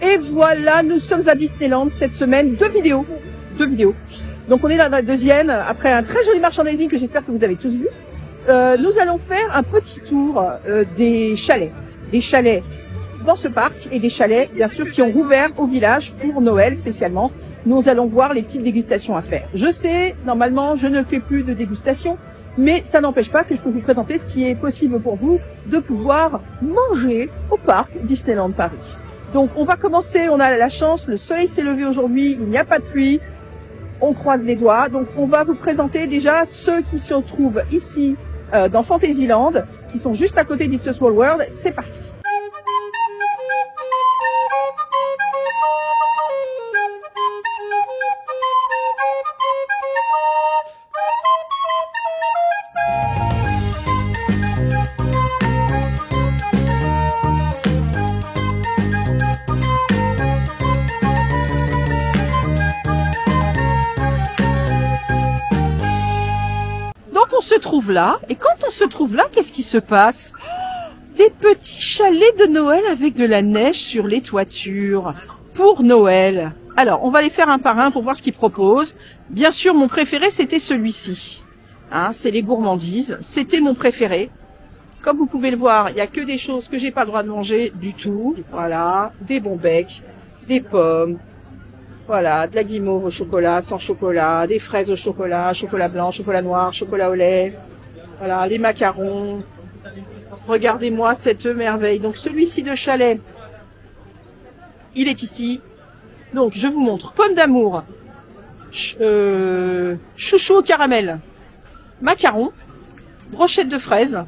Et voilà, nous sommes à Disneyland cette semaine. Deux vidéos. Donc on est dans la deuxième, après un très joli merchandising que j'espère que vous avez tous vu. Nous allons faire un petit tour des chalets. Des chalets dans ce parc et des chalets, bien sûr, qui ont rouvert au village pour Noël spécialement. Nous allons voir les petites dégustations à faire. Je sais, normalement, je ne fais plus de dégustation, mais ça n'empêche pas que je peux vous présenter ce qui est possible pour vous de pouvoir manger au parc Disneyland Paris. Donc, on va commencer, on a la chance, le soleil s'est levé aujourd'hui, il n'y a pas de pluie, on croise les doigts. Donc, on va vous présenter déjà ceux qui se trouvent ici dans Fantasyland, qui sont juste à côté d'It's a Small World. C'est parti. On se trouve là, et quand on se trouve là, qu'est-ce qui se passe? Des petits chalets de Noël avec de la neige sur les toitures pour Noël. Alors, on va les faire un par un pour voir ce qu'ils proposent. Bien sûr, mon préféré, c'était celui-ci. Hein, c'est les gourmandises. C'était mon préféré. Comme vous pouvez le voir, il n'y a que des choses que j'ai pas le droit de manger du tout. Voilà, des bons becs, des pommes. Voilà, de la guimauve au chocolat, sans chocolat, des fraises au chocolat, chocolat blanc, chocolat noir, chocolat au lait. Voilà, les macarons. Regardez-moi cette merveille. Donc celui-ci de chalet, il est ici. Donc je vous montre. Pomme d'amour, chouchou au caramel, macarons, brochette de fraises,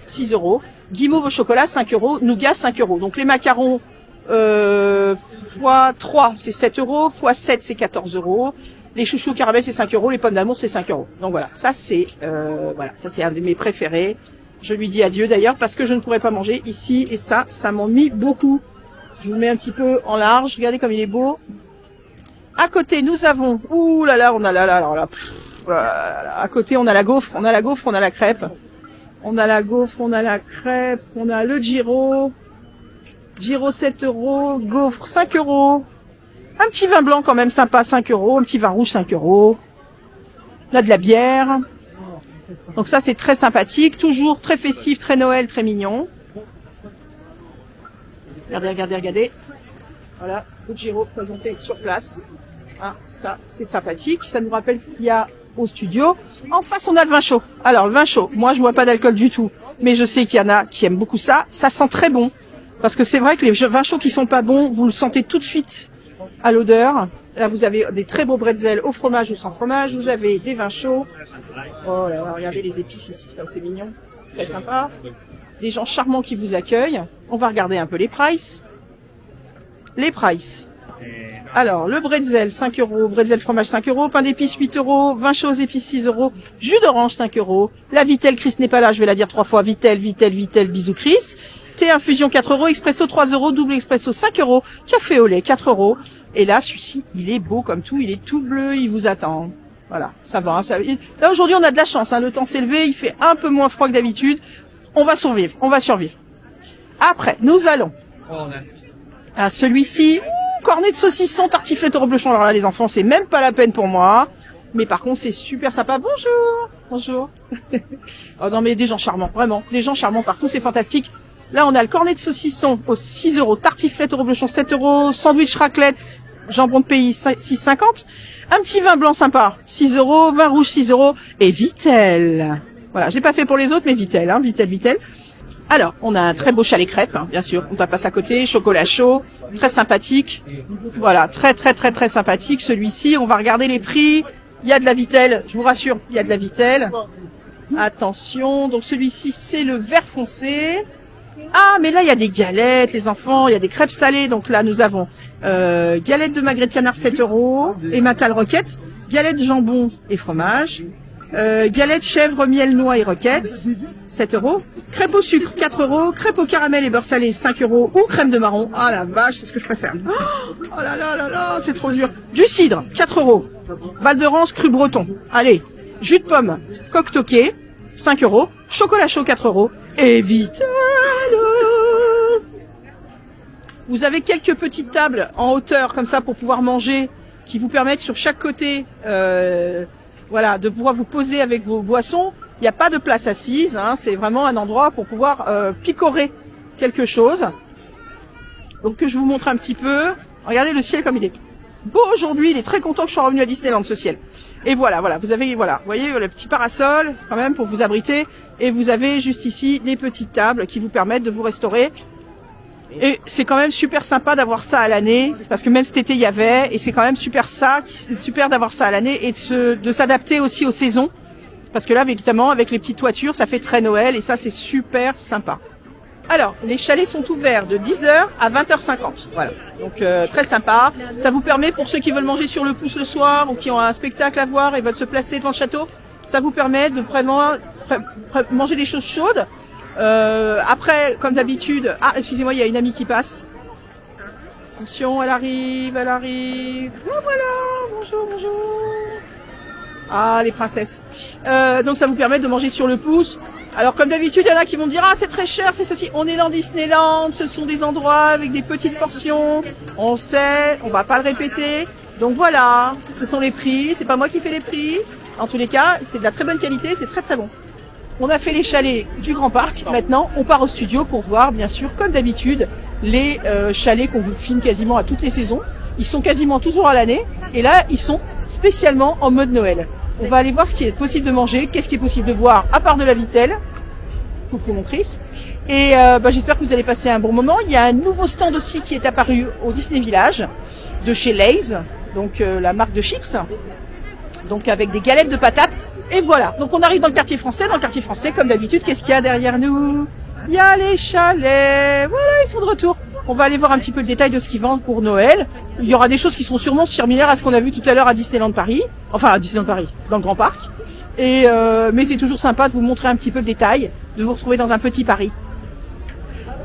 6 €. Guimauve au chocolat, 5 €. Nougat, 5 €. Donc les macarons, fois 3 c'est 7 €, fois 7 c'est 14 €, les chouchous au caramel c'est 5 €, les pommes d'amour c'est 5 €. Donc voilà, ça c'est un de mes préférés. Je lui dis adieu d'ailleurs parce que je ne pourrais pas manger ici et ça m'ennuie beaucoup. Je vous le mets un petit peu en large, regardez comme il est beau. À côté nous avons, ouh là là, on a à côté on a la gaufre, on a la crêpe. On a la gaufre, on a la crêpe, on a le gyro. Gyro 7 €, gaufre 5 €, un petit vin blanc quand même sympa 5 €, un petit vin rouge 5 €, là de la bière. Donc ça c'est très sympathique, toujours très festif, très Noël, très mignon. Regardez. Voilà, le gyro présenté sur place. Ah, ça c'est sympathique, ça nous rappelle ce qu'il y a au studio. En face on a le vin chaud. Alors le vin chaud, moi je bois pas d'alcool du tout, mais je sais qu'il y en a qui aiment beaucoup ça. Ça sent très bon. Parce que c'est vrai que les vins chauds qui sont pas bons, vous le sentez tout de suite à l'odeur. Là, vous avez des très beaux bretzels au fromage ou sans fromage. Vous avez des vins chauds. Oh là là, regardez les épices ici, comme c'est mignon. C'est très sympa. Des gens charmants qui vous accueillent. On va regarder un peu les prices. Les prices. Alors, le bretzel, 5 €. Bretzel fromage, 5 €. Pain d'épices, 8 €. Vin chaud aux épices, 6 €. Jus d'orange, 5 €. La Vittel, Chris n'est pas là. Je vais la dire 3 fois. Vittel, bisous Chris. Thé infusion 4 €, expresso 3 €, double expresso 5 €, café au lait 4 €. Et là, celui-ci, il est beau comme tout, il est tout bleu, il vous attend. Voilà, ça va. Là, aujourd'hui, on a de la chance, hein, le temps s'est levé, il fait un peu moins froid que d'habitude. On va survivre. Après, nous allons à celui-ci, cornet de saucisson, tartiflette au reblochon. Alors là, les enfants, c'est même pas la peine pour moi. Mais par contre, c'est super sympa. Bonjour. Oh non, mais des gens charmants, vraiment. Des gens charmants partout, c'est fantastique. Là, on a le cornet de saucisson aux 6 €, tartiflette au reblochon 7 €, sandwich raclette, jambon de pays 6,50 €, un petit vin blanc sympa 6 €, vin rouge 6 € et Vittel. Voilà, j'ai pas fait pour les autres, mais Vittel, hein, Vittel. Alors, on a un très beau chalet crêpe, hein, bien sûr, on va passer à côté, chocolat chaud, très sympathique. Voilà, très sympathique. Celui-ci, on va regarder les prix. Il y a de la Vittel, je vous rassure, il y a de la Vittel. Attention, donc celui-ci, c'est le vert foncé. Ah, mais là, il y a des galettes, les enfants, il y a des crêpes salées. Donc là, nous avons galette de magret de canard 7 € et Matal roquette, galette jambon et fromage, galette chèvre, miel, noix et roquette, 7 €, crêpe au sucre, 4 €, crêpe au caramel et beurre salé, 5 € ou crème de marron. Ah la vache, c'est ce que je préfère. Oh là là, c'est trop dur. Du cidre, 4 €, Val de Rance, cru breton. Allez, jus de pomme, coque toquée, 5 €, chocolat chaud, 4 € et Vittel. Vous avez quelques petites tables en hauteur comme ça pour pouvoir manger, qui vous permettent sur chaque côté, voilà, de pouvoir vous poser avec vos boissons. Il n'y a pas de place assise, hein, c'est vraiment un endroit pour pouvoir picorer quelque chose. Donc que je vous montre un petit peu. Regardez le ciel comme il est beau aujourd'hui. Il est très content que je sois revenu à Disneyland, ce ciel. Et voilà, vous avez, voilà, vous voyez le petit parasol quand même pour vous abriter. Et vous avez juste ici les petites tables qui vous permettent de vous restaurer. Et c'est quand même super sympa d'avoir ça à l'année, parce que même cet été il y avait, et c'est quand même super d'avoir ça à l'année et de s'adapter aussi aux saisons, parce que là évidemment avec les petites toitures ça fait très Noël et ça c'est super sympa. Alors les chalets sont ouverts de 10h à 20h50, voilà, donc très sympa. Ça vous permet pour ceux qui veulent manger sur le pouce le soir ou qui ont un spectacle à voir et veulent se placer devant le château, ça vous permet de vraiment manger des choses chaudes. Après, comme d'habitude, ah, excusez-moi, il y a une amie qui passe. Attention, elle arrive. Oh, voilà, bonjour. Ah, les princesses. Donc ça vous permet de manger sur le pouce. Alors comme d'habitude, il y en a qui vont me dire, ah, c'est très cher, c'est ceci. On est dans Disneyland, ce sont des endroits avec des petites portions. On sait, on va pas le répéter. Donc voilà, ce sont les prix. C'est pas moi qui fais les prix. En tous les cas, c'est de la très bonne qualité, c'est très très bon. On a fait les chalets du Grand Parc. Maintenant, on part au studio pour voir, bien sûr, comme d'habitude, les chalets qu'on vous filme quasiment à toutes les saisons. Ils sont quasiment toujours à l'année. Et là, ils sont spécialement en mode Noël. On va aller voir ce qui est possible de manger, qu'est-ce qui est possible de boire, à part de la vitelle. Coucou mon Chris. Et j'espère que vous allez passer un bon moment. Il y a un nouveau stand aussi qui est apparu au Disney Village, de chez Lay's, donc la marque de chips. Donc avec des galettes de patates. Et voilà, donc on arrive dans le quartier français. Dans le quartier français, comme d'habitude, qu'est-ce qu'il y a derrière nous? Il y a les chalets. Voilà, ils sont de retour. On va aller voir un petit peu le détail de ce qu'ils vendent pour Noël. Il y aura des choses qui seront sûrement similaires à ce qu'on a vu tout à l'heure à Disneyland Paris. Enfin, à Disneyland Paris, dans le Grand Parc. Et mais c'est toujours sympa de vous montrer un petit peu le détail, de vous retrouver dans un petit Paris.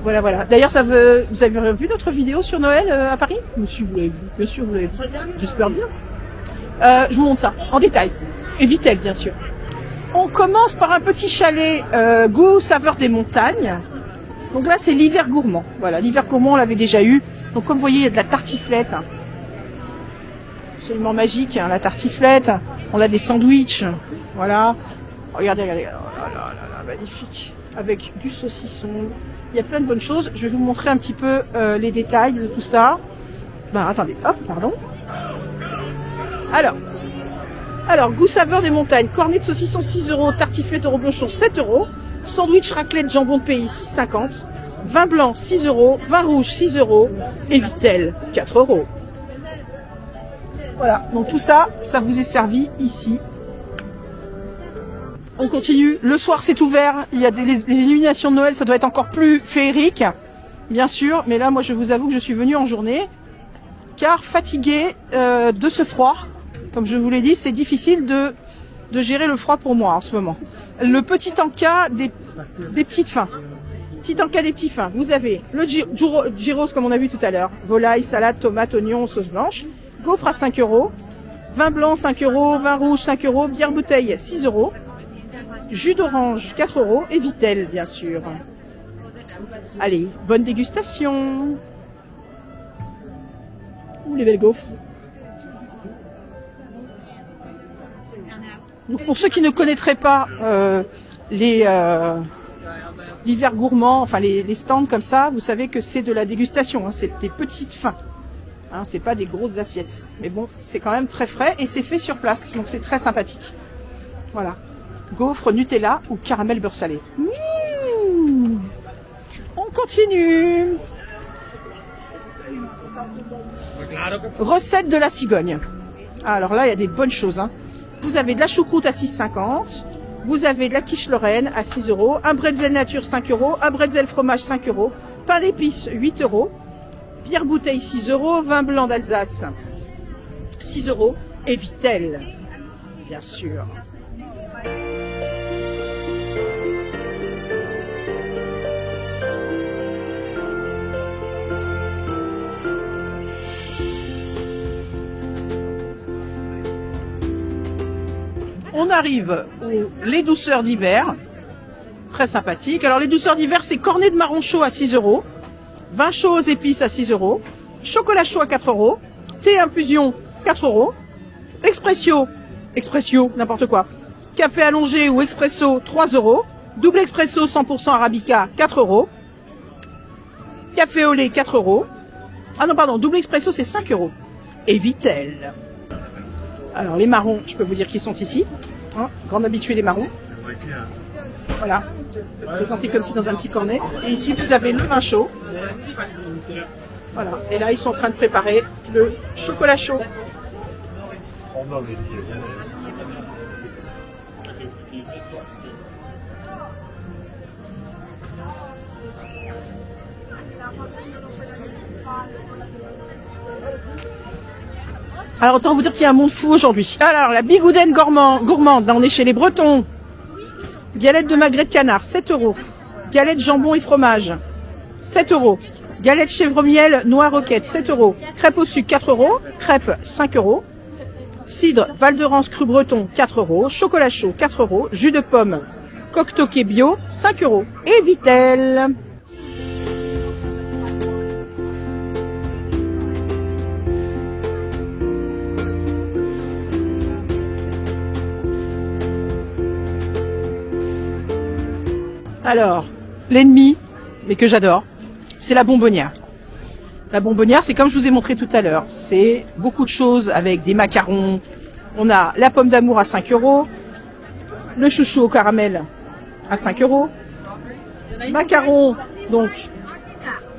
Voilà. D'ailleurs, vous avez vu notre vidéo sur Noël à Paris? Monsieur, vous l'avez vu. Bien sûr, vous l'avez vu. J'espère bien. Je vous montre ça en détail. Et Vittel, bien sûr. On commence par un petit chalet goût saveur des montagnes. Donc là, c'est l'hiver gourmand. Voilà, l'hiver gourmand, on l'avait déjà eu. Donc comme vous voyez, il y a de la tartiflette. Absolument magique, hein, la tartiflette. On a des sandwichs. Voilà. Regardez. Oh là, magnifique. Avec du saucisson. Il y a plein de bonnes choses. Je vais vous montrer un petit peu les détails de tout ça. Attendez. Hop, pardon. Alors, goût saveur des montagnes, cornet de saucisson 6 €, tartiflette au reblochon 7 €, sandwich raclette jambon de pays 6,50 €, vin blanc 6 €, vin rouge 6 € et Vittel 4 €. Voilà, donc tout ça, ça vous est servi ici. On continue, le soir c'est ouvert, il y a les illuminations de Noël, ça doit être encore plus féerique, bien sûr, mais là moi je vous avoue que je suis venue en journée, car fatiguée de ce froid. Comme je vous l'ai dit, c'est difficile de gérer le froid pour moi en ce moment. Le petit encas des petites fins. Petit encas des petits fins. Vous avez le gyros comme on a vu tout à l'heure. Volaille, salade, tomate, oignon, sauce blanche. Gaufre à 5 €. Vin blanc 5 €. Vin rouge 5 €. Bière bouteille 6 €. Jus d'orange 4 €. Et Vittel, bien sûr. Allez, bonne dégustation. Ouh, les belles gaufres. Donc pour ceux qui ne connaîtraient pas l'hiver gourmand, enfin les stands comme ça, vous savez que c'est de la dégustation, hein, c'est des petites fins, hein, c'est pas des grosses assiettes. Mais bon, c'est quand même très frais et c'est fait sur place, donc c'est très sympathique. Voilà, gaufre Nutella ou caramel beurre salé. On continue. Recette de la cigogne. Alors là, il y a des bonnes choses, hein. Vous avez de la choucroute à 6,50 €. Vous avez de la quiche Lorraine à 6 €. Un bretzel nature 5 €. Un bretzel fromage 5 €. Pain d'épices 8 €. Bière bouteille 6 €. Vin blanc d'Alsace 6 €. Et Vittel, bien sûr. On arrive les douceurs d'hiver, très sympathique. Alors les douceurs d'hiver, c'est cornet de marron chaud à 6 €, Vin chaud aux épices à 6 €. Chocolat chaud à 4 €. Thé infusion, 4 €. Expresso, n'importe quoi. Café allongé ou expresso, 3 €. Double expresso 100% arabica, 4 €. Café au lait, 4 €. Ah non, pardon, double expresso, c'est 5 €. Et Vittel. Alors, les marrons, je peux vous dire qu'ils sont ici. Hein, grande habituée des marrons. Voilà. Présenté comme si dans un petit cornet. Et ici, vous avez le vin chaud. Voilà. Et là, ils sont en train de préparer le chocolat chaud. Alors, autant vous dire qu'il y a un monde fou aujourd'hui. Alors, la bigoudaine gourmande, là, on est chez les Bretons. Galette de magret de canard, 7 €. Galette jambon et fromage, 7 €. Galette chèvre miel, noix roquette, 7 €. Crêpe au sucre, 4 €. Crêpe, 5 €. Cidre, Val de Rance cru breton, 4 €. Chocolat chaud, 4 €. Jus de pomme, coq-toqué bio, 5 €. Et Vittel. Alors, l'ennemi, mais que j'adore, c'est la bonbonnière. La bonbonnière, c'est comme je vous ai montré tout à l'heure. C'est beaucoup de choses avec des macarons. On a la pomme d'amour à 5 €. Le chouchou au caramel à 5 €. Macarons, donc,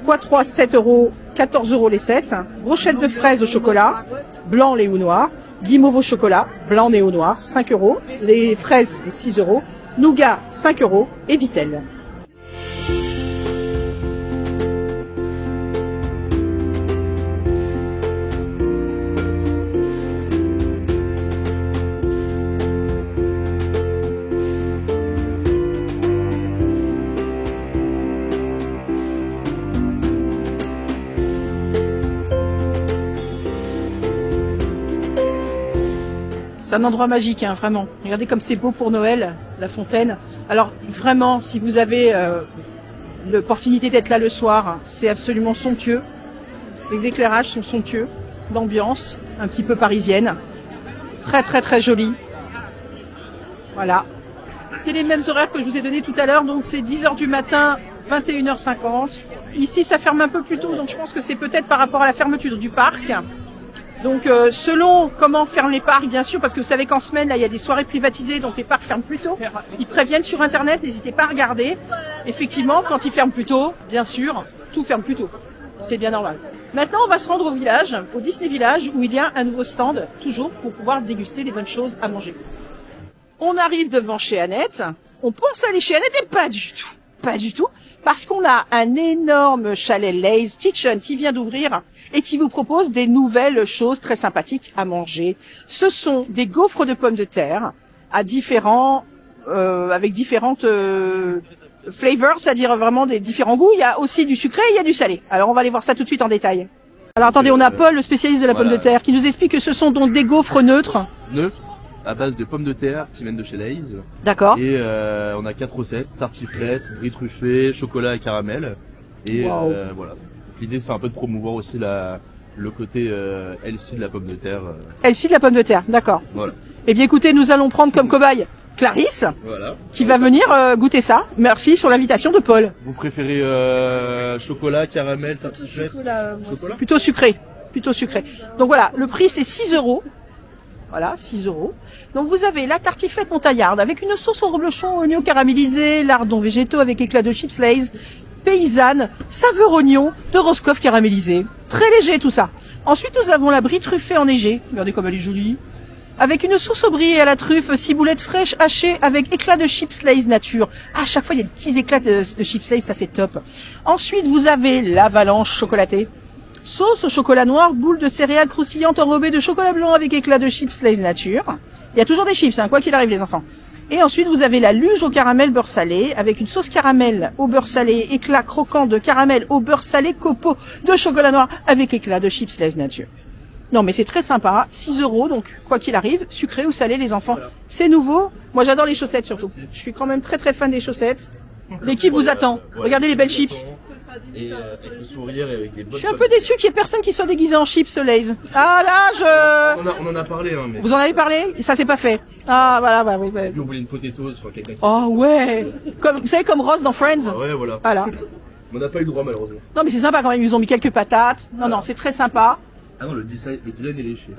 x3, 7 €, 14 € les 7. Brochette de fraises au chocolat, blanc, lait ou noir. Guimauve au chocolat, blanc, lait ou noir, 5 €. Les fraises, 6 €. Nougat, 5 € et Vittel. C'est un endroit magique, hein, vraiment. Regardez comme c'est beau pour Noël, la fontaine. Alors vraiment, si vous avez l'opportunité d'être là le soir, c'est absolument somptueux. Les éclairages sont somptueux. L'ambiance, un petit peu parisienne. Très très très jolie. Voilà. C'est les mêmes horaires que je vous ai donnés tout à l'heure. Donc c'est 10 h du matin, 21h50. Ici, ça ferme un peu plus tôt. Donc je pense que c'est peut-être par rapport à la fermeture du parc. Donc selon comment ferment les parcs, bien sûr, parce que vous savez qu'en semaine, là, il y a des soirées privatisées, donc les parcs ferment plus tôt. Ils préviennent sur Internet, n'hésitez pas à regarder. Effectivement, quand ils ferment plus tôt, bien sûr, tout ferme plus tôt. C'est bien normal. Maintenant, on va se rendre au village, au Disney Village, où il y a un nouveau stand, toujours pour pouvoir déguster des bonnes choses à manger. On arrive devant chez Annette. On pense aller chez Annette et pas du tout. Pas du tout. Parce qu'on a un énorme chalet Lay's Kitchen qui vient d'ouvrir et qui vous propose des nouvelles choses très sympathiques à manger. Ce sont des gaufres de pommes de terre à différents, avec différentes flavors, c'est-à-dire vraiment des différents goûts. Il y a aussi du sucré et il y a du salé. Alors on va aller voir ça tout de suite en détail. Alors attendez, on a Paul, le spécialiste de la pomme de terre, qui nous explique que ce sont donc des gaufres neutres. Neutres, à base de pommes de terre qui viennent de chez Lay's. D'accord. Et on a 4 recettes, tartiflette, brie truffée, chocolat et caramel. Et voilà. L'idée c'est un peu de promouvoir aussi le côté healthy de la pomme de terre. Healthy de la pomme de terre, d'accord. Voilà. Eh bien écoutez, nous allons prendre comme cobaye Clarisse, Voilà. qui va venir goûter ça. Merci sur l'invitation de Paul. Vous préférez chocolat, caramel, tartiflette? Chocolat. Plutôt sucré. Plutôt sucré. Donc voilà, le prix c'est 6 €. Voilà, 6 €. Donc vous avez la tartiflette montagnarde avec une sauce au reblochon, oignon caramélisé, lardons végétaux avec éclat de chips Lay's, paysanne, saveur oignon, de Roscoff caramélisé. Très léger tout ça. Ensuite nous avons la brie truffée enneigée. Regardez comme elle est jolie. Avec une sauce au brie et à la truffe, ciboulettes fraîches hachées avec éclat de chips Lay's nature. À chaque fois il y a des petits éclats de chips Lay's, ça c'est top. Ensuite vous avez l'avalanche chocolatée. Sauce au chocolat noir, boule de céréales croustillantes enrobées de chocolat blanc avec éclat de chips Lay's nature. Il y a toujours des chips, hein, quoi qu'il arrive les enfants. Et ensuite vous avez la luge au caramel beurre salé avec une sauce caramel au beurre salé, éclat croquant de caramel au beurre salé, copeaux de chocolat noir avec éclat de chips Lay's nature. Non mais c'est très sympa, 6 €, donc quoi qu'il arrive, sucré ou salé les enfants. Voilà. C'est nouveau, moi j'adore les chaussettes surtout. Je suis quand même très très fan des chaussettes. L'équipe vous attend, regardez les belles chips. Et avec le sourire et avec les bonnes. Je suis un peu déçu qu'il y ait personne qui soit déguisé en chips Lay's. Ah là, On en a parlé, hein, mais. Vous en avez parlé? Ça s'est pas fait. Ah voilà, bah oui. Bah. Lui, on voulait une potatoes, enfin quelqu'un qui. Oh ouais. Comme, vous savez, comme Ross dans Friends. Ah ouais, voilà. Voilà. On n'a pas eu le droit, malheureusement. Non mais c'est sympa quand même, ils ont mis quelques patates. Non, c'est très sympa. Ah non, le design est léché.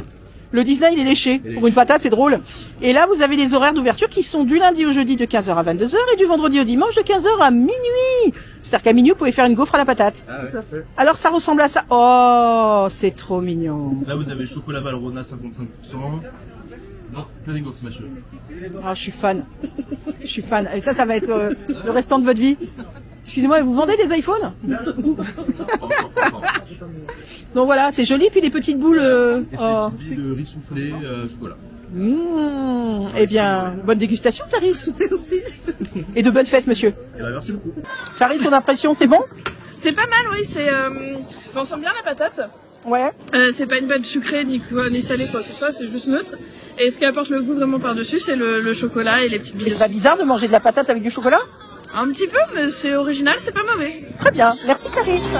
Le design il est léché. Pour une patate, c'est drôle. Et là, vous avez les horaires d'ouverture qui sont du lundi au jeudi de 15h à 22h et du vendredi au dimanche de 15h à minuit. C'est-à-dire qu'à minuit, vous pouvez faire une gaufre à la patate. Ah ouais. Alors ça ressemble à ça. Oh, c'est trop mignon. Là, vous avez le chocolat Valrhona 55%. Non, plein de monsieur. Ah, je suis fan. Je suis fan. Et ça va être le restant de votre vie. Excusez-moi, vous vendez des iPhones? Donc voilà, c'est joli. Puis les petites boules. Et c'est petits de riz soufflé, chocolat. Eh bien, bonne dégustation, Clarisse. Merci. Et de bonnes fêtes, monsieur. Eh ben, merci beaucoup. Clarisse, ton impression, c'est bon? C'est pas mal, oui. C'est, on sent bien la patate. Ouais. C'est pas une pâte sucrée ni salée quoi que ce soit, c'est juste neutre. Et ce qui apporte le goût vraiment par-dessus, c'est le chocolat et les petites Et billes. c'est pas bizarre de manger de la patate avec du chocolat? Un petit peu, mais c'est original, c'est pas mauvais. Très bien. Merci, Clarisse.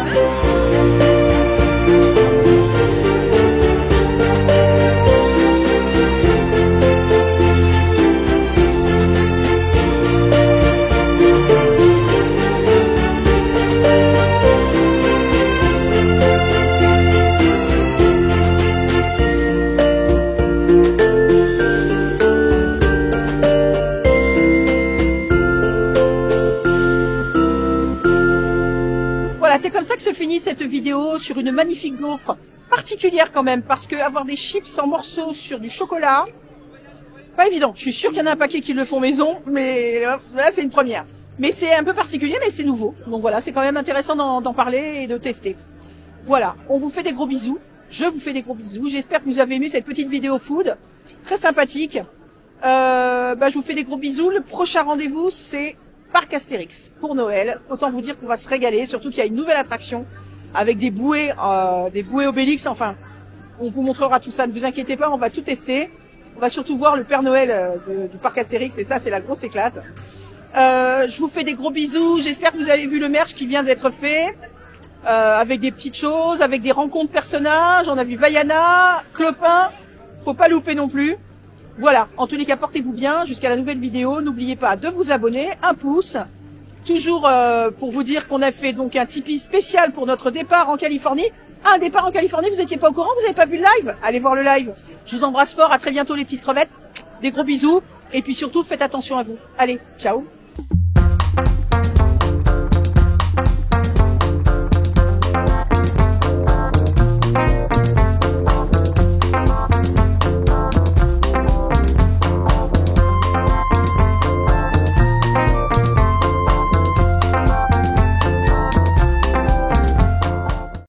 Voilà, c'est comme ça que se finit cette vidéo sur une magnifique gaufre particulière quand même, parce que avoir des chips en morceaux sur du chocolat, pas évident. Je suis sûre qu'il y en a un paquet qui le font maison, mais là c'est une première. Mais c'est un peu particulier, mais c'est nouveau. Donc voilà, c'est quand même intéressant d'en parler et de tester. Voilà, on vous fait des gros bisous. Je vous fais des gros bisous. J'espère que vous avez aimé cette petite vidéo food, très sympathique. Je vous fais des gros bisous. Le prochain rendez-vous, c'est Parc Astérix pour Noël. Autant vous dire qu'on va se régaler, surtout qu'il y a une nouvelle attraction avec des bouées Obélix. Enfin, on vous montrera tout ça. Ne vous inquiétez pas, on va tout tester. On va surtout voir le Père Noël du Parc Astérix et ça, c'est la grosse éclate. Je vous fais des gros bisous. J'espère que vous avez vu le merch qui vient d'être fait. Avec des petites choses, avec des rencontres personnages. On a vu Vaiana, Clopin. Faut pas louper non plus. Voilà, en tous les cas, portez-vous bien jusqu'à la nouvelle vidéo. N'oubliez pas de vous abonner, un pouce. Toujours pour vous dire qu'on a fait donc un Tipeee spécial pour notre départ en Californie. Un départ en Californie, vous étiez pas au courant, vous avez pas vu le live? Allez voir le live. Je vous embrasse fort, à très bientôt les petites crevettes. Des gros bisous. Et puis surtout, faites attention à vous. Allez, ciao.